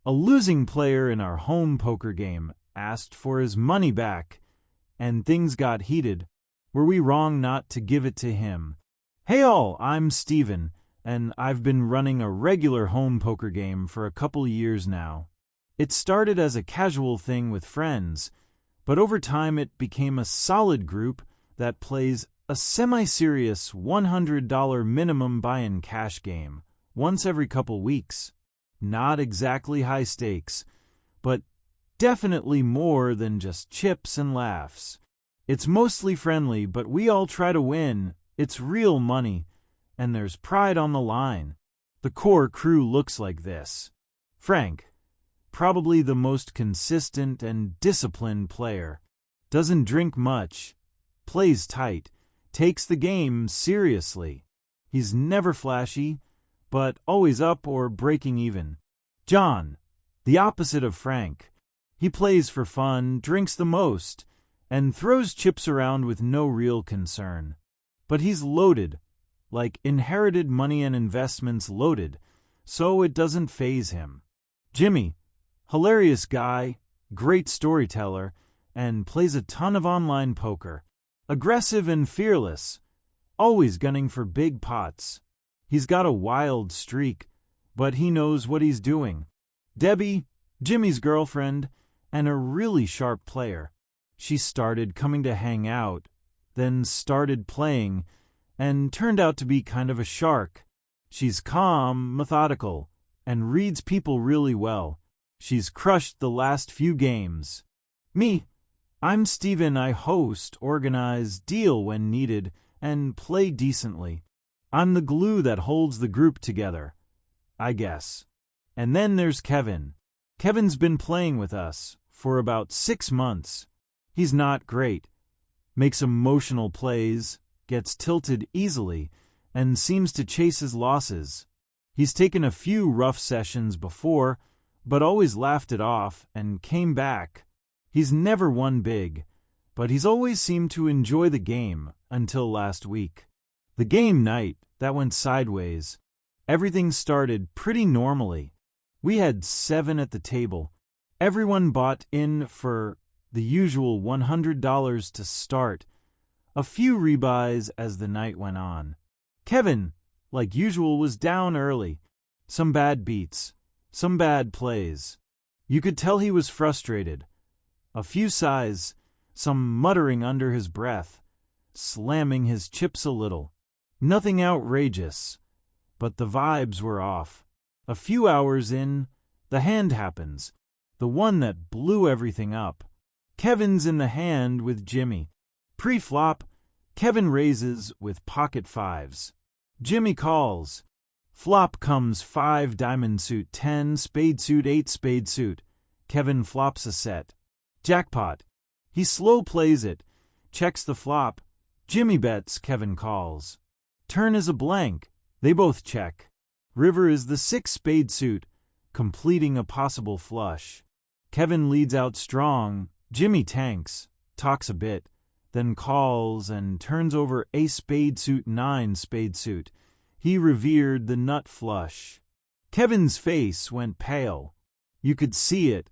A losing player in our home poker game asked for his money back, and things got heated. Were we wrong not to give it to him? Hey all, I'm Steven, and I've been running a regular home poker game for a couple years now. It started as a casual thing with friends, but over time it became a solid group that plays a semi-serious $100 minimum buy-in cash game once every couple weeks. Not exactly high stakes, but definitely more than just chips and laughs. It's mostly friendly, but we all try to win. It's real money, and there's pride on the line. The core crew looks like this. Frank, probably the most consistent and disciplined player. Doesn't drink much, plays tight, takes the game seriously. He's never flashy, but always up or breaking even. John, the opposite of Frank. He plays for fun, drinks the most, and throws chips around with no real concern. But he's loaded, like inherited money and investments loaded, so it doesn't faze him. Jimmy, hilarious guy, great storyteller, and plays a ton of online poker. Aggressive and fearless, always gunning for big pots. He's got a wild streak, but he knows what he's doing. Debbie, Jimmy's girlfriend, and a really sharp player. She started coming to hang out, then started playing, and turned out to be kind of a shark. She's calm, methodical, and reads people really well. She's crushed the last few games. Me, I'm Steven. I host, organize, deal when needed, and play decently. I'm the glue that holds the group together, I guess. And then there's Kevin. Kevin's been playing with us for about 6 months. He's not great, makes emotional plays, gets tilted easily, and seems to chase his losses. He's taken a few rough sessions before, but always laughed it off and came back. He's never won big, but he's always seemed to enjoy the game until last week. The game night, that went sideways. Everything started pretty normally. We had 7 at the table. Everyone bought in for the usual $100 to start. A few rebuys as the night went on. Kevin, like usual, was down early. Some bad beats, some bad plays. You could tell he was frustrated. A few sighs, some muttering under his breath, slamming his chips a little. Nothing outrageous, but the vibes were off. A few hours in, the hand happens, the one that blew everything up. Kevin's in the hand with Jimmy. Pre-flop, Kevin raises with pocket fives. Jimmy calls. Flop comes 5 diamond suit, 10 spade suit, 8 spade suit. Kevin flops a set. Jackpot. He slow plays it, checks the flop. Jimmy bets, Kevin calls. Turn is a blank. They both check. River is the 6 spade suit, completing a possible flush. Kevin leads out strong. Jimmy tanks, talks a bit, then calls and turns over ace spade suit, 9 spade suit. He revered the nut flush. Kevin's face went pale. You could see it.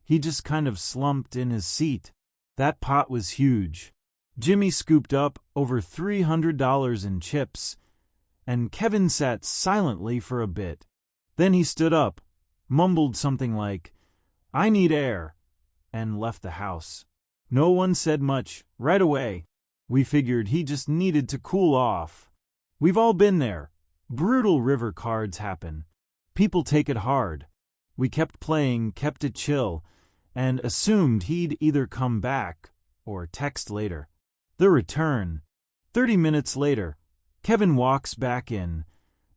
He just kind of slumped in his seat. That pot was huge. Jimmy scooped up over $300 in chips, and Kevin sat silently for a bit. Then he stood up, mumbled something like, "I need air," and left the house. No one said much right away. We figured he just needed to cool off. We've all been there. Brutal river cards happen. People take it hard. We kept playing, kept it chill, and assumed he'd either come back or text later. The return. 30 minutes later, Kevin walks back in,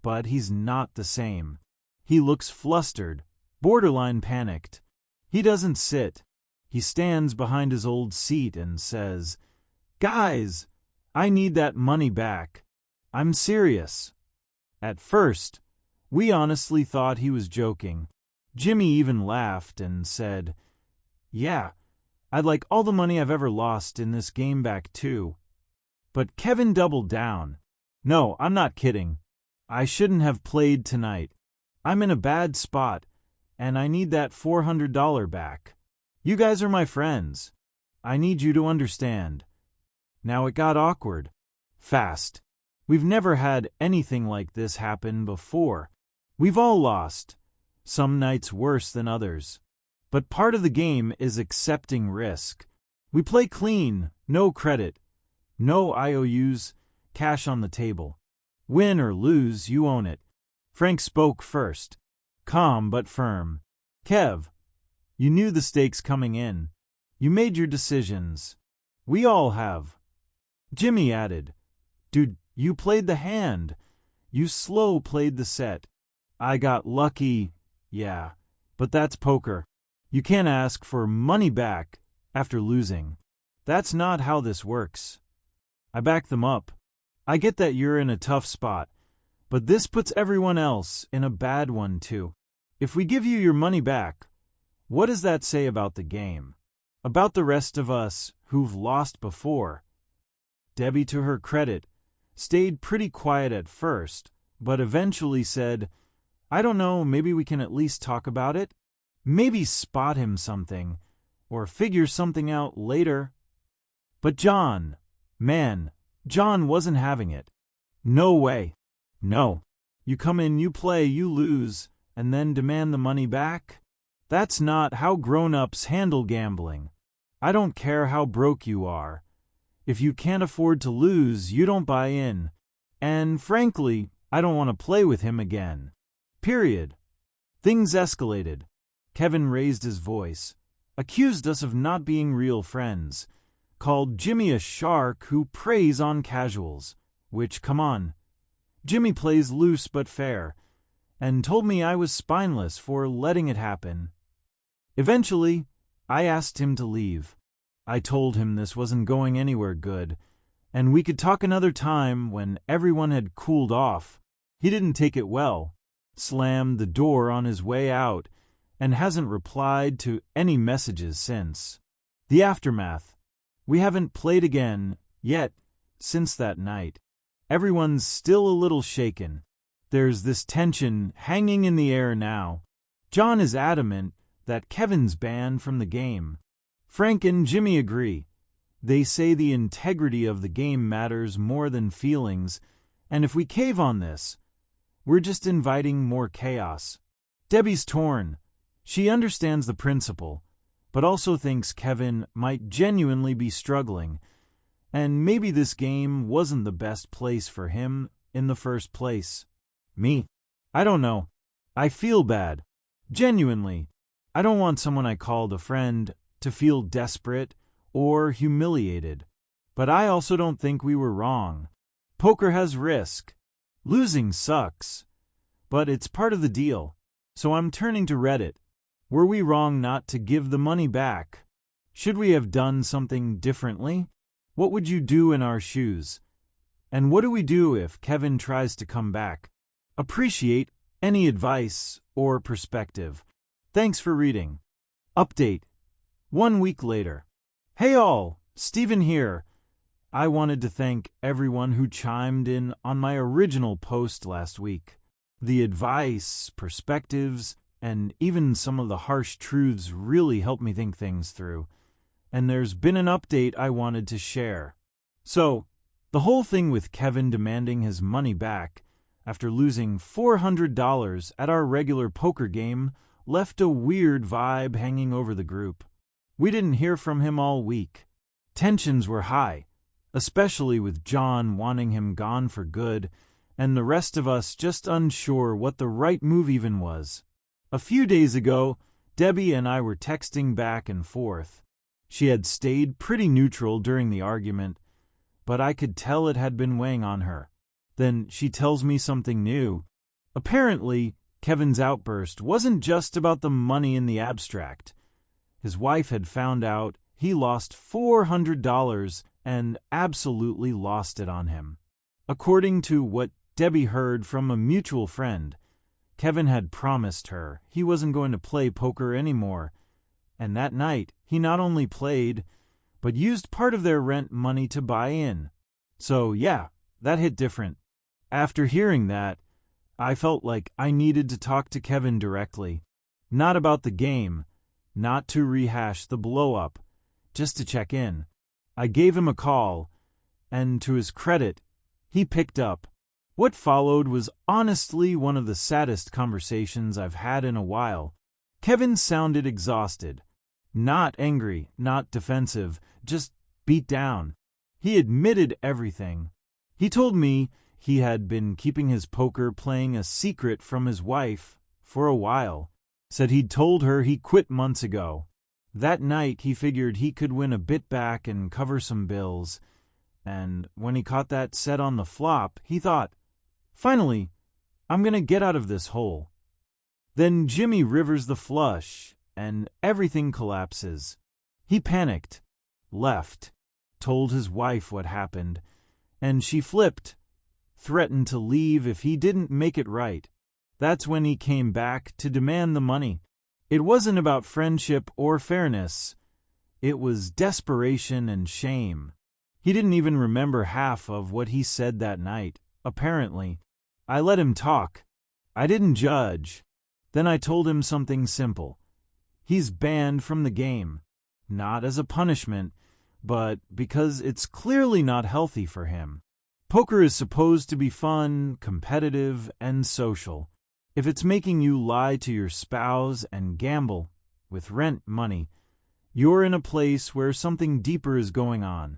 but he's not the same. He looks flustered, borderline panicked. He doesn't sit. He stands behind his old seat and says, "Guys, I need that money back. I'm serious." At first, we honestly thought he was joking. Jimmy even laughed and said, "Yeah, I'd like all the money I've ever lost in this game back too." But Kevin doubled down. "No, I'm not kidding. I shouldn't have played tonight. I'm in a bad spot, and I need that $400 back. You guys are my friends. I need you to understand." Now it got awkward. Fast. We've never had anything like this happen before. We've all lost. Some nights worse than others. But part of the game is accepting risk. We play clean, no credit, no IOUs, cash on the table. Win or lose, you own it. Frank spoke first, calm but firm. "Kev, you knew the stakes coming in. You made your decisions. We all have." Jimmy added, "Dude, you played the hand. You slow played the set. I got lucky, yeah, but that's poker. You can't ask for money back after losing. That's not how this works." I backed them up. "I get that you're in a tough spot, but this puts everyone else in a bad one too. If we give you your money back, what does that say about the game? About the rest of us who've lost before?" Debbie, to her credit, stayed pretty quiet at first, but eventually said, "I don't know, maybe we can at least talk about it? Maybe spot him something, or figure something out later." But John wasn't having it. "No way. No. You come in, you play, you lose, and then demand the money back? That's not how grown-ups handle gambling. I don't care how broke you are. If you can't afford to lose, you don't buy in. And frankly, I don't want to play with him again. Period." Things escalated. Kevin raised his voice, accused us of not being real friends, called Jimmy a shark who preys on casuals, which, come on, Jimmy plays loose but fair, and told me I was spineless for letting it happen. Eventually, I asked him to leave. I told him this wasn't going anywhere good, and we could talk another time when everyone had cooled off. He didn't take it well, slammed the door on his way out, and hasn't replied to any messages since. The aftermath. We haven't played again yet since that night. Everyone's still a little shaken. There's this tension hanging in the air now. John is adamant that Kevin's banned from the game. Frank and Jimmy agree. They say the integrity of the game matters more than feelings, and if we cave on this, we're just inviting more chaos. Debbie's torn. She understands the principle, but also thinks Kevin might genuinely be struggling, and maybe this game wasn't the best place for him in the first place. Me? I don't know. I feel bad. Genuinely. I don't want someone I called a friend to feel desperate or humiliated. But I also don't think we were wrong. Poker has risk. Losing sucks. But it's part of the deal. So I'm turning to Reddit. Were we wrong not to give the money back? Should we have done something differently? What would you do in our shoes? And what do we do if Kevin tries to come back? Appreciate any advice or perspective. Thanks for reading. Update. 1 week later. Hey all, Steven here. I wanted to thank everyone who chimed in on my original post last week. The advice, perspectives, and even some of the harsh truths really helped me think things through. And there's been an update I wanted to share. So, the whole thing with Kevin demanding his money back after losing $400 at our regular poker game left a weird vibe hanging over the group. We didn't hear from him all week. Tensions were high, especially with John wanting him gone for good, and the rest of us just unsure what the right move even was. A few days ago, Debbie and I were texting back and forth. She had stayed pretty neutral during the argument, but I could tell it had been weighing on her. Then she tells me something new. Apparently, Kevin's outburst wasn't just about the money in the abstract. His wife had found out he lost $400 and absolutely lost it on him. According to what Debbie heard from a mutual friend, Kevin had promised her he wasn't going to play poker anymore, and that night he not only played, but used part of their rent money to buy in. So yeah, that hit different. After hearing that, I felt like I needed to talk to Kevin directly. Not about the game, not to rehash the blow-up, just to check in. I gave him a call, and to his credit, he picked up. What followed was honestly one of the saddest conversations I've had in a while. Kevin sounded exhausted. Not angry, not defensive, just beat down. He admitted everything. He told me he had been keeping his poker playing a secret from his wife for a while. Said he'd told her he quit months ago. That night he figured he could win a bit back and cover some bills. And when he caught that set on the flop, he thought, finally, I'm gonna get out of this hole. Then Jimmy rivers the flush, and everything collapses. He panicked, left, told his wife what happened, and she flipped, threatened to leave if he didn't make it right. That's when he came back to demand the money. It wasn't about friendship or fairness. It was desperation and shame. He didn't even remember half of what he said that night, apparently. I let him talk. I didn't judge. Then I told him something simple. He's banned from the game, not as a punishment, but because it's clearly not healthy for him. Poker is supposed to be fun, competitive, and social. If it's making you lie to your spouse and gamble with rent money, you're in a place where something deeper is going on.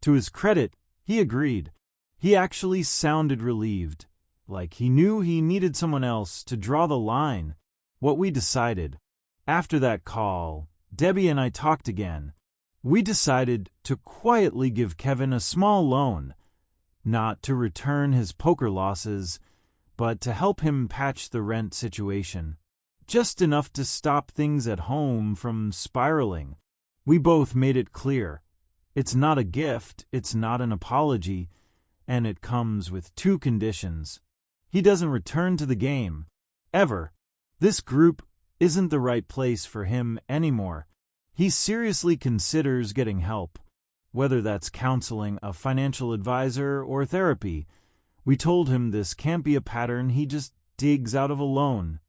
To his credit, he agreed. He actually sounded relieved, like he knew he needed someone else to draw the line. What we decided. After that call, Debbie and I talked again. We decided to quietly give Kevin a small loan, not to return his poker losses, but to help him patch the rent situation. Just enough to stop things at home from spiraling. We both made it clear. It's not a gift, it's not an apology, and it comes with two conditions. He doesn't return to the game. Ever. This group isn't the right place for him anymore. He seriously considers getting help, whether that's counseling, a financial advisor, or therapy. We told him this can't be a pattern he just digs out of a loan.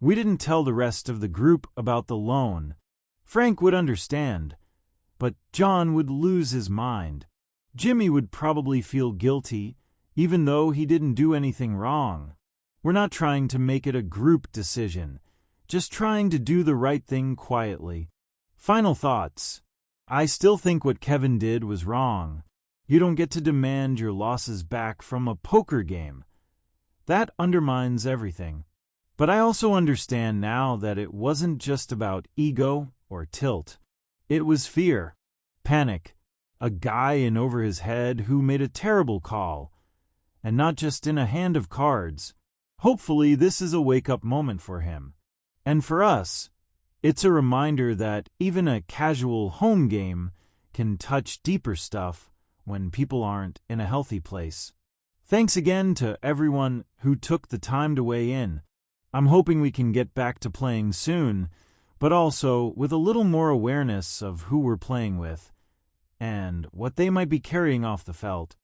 We didn't tell the rest of the group about the loan. Frank would understand, but John would lose his mind. Jimmy would probably feel guilty, even though he didn't do anything wrong. We're not trying to make it a group decision, just trying to do the right thing quietly. Final thoughts. I still think what Kevin did was wrong. You don't get to demand your losses back from a poker game. That undermines everything. But I also understand now that it wasn't just about ego or tilt. It was fear, panic, a guy in over his head who made a terrible call, and not just in a hand of cards. Hopefully this is a wake-up moment for him. And for us, it's a reminder that even a casual home game can touch deeper stuff when people aren't in a healthy place. Thanks again to everyone who took the time to weigh in. I'm hoping we can get back to playing soon, but also with a little more awareness of who we're playing with and what they might be carrying off the felt.